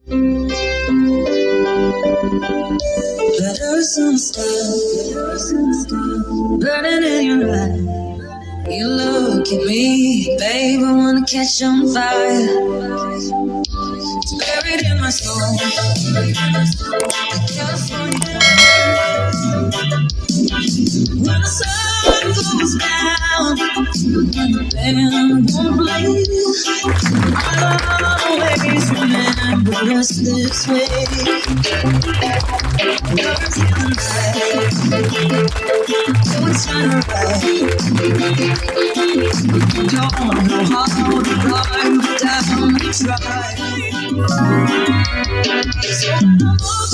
Letters on the sky, burning in your eyes. You look at me, babe, I wanna catch on fire. It's buried in my soul, like California. When the sun goes down and the band won't play, I'll always remember us this way. Lovers in the night, so it's not right. Don't know how to run, but down to try. So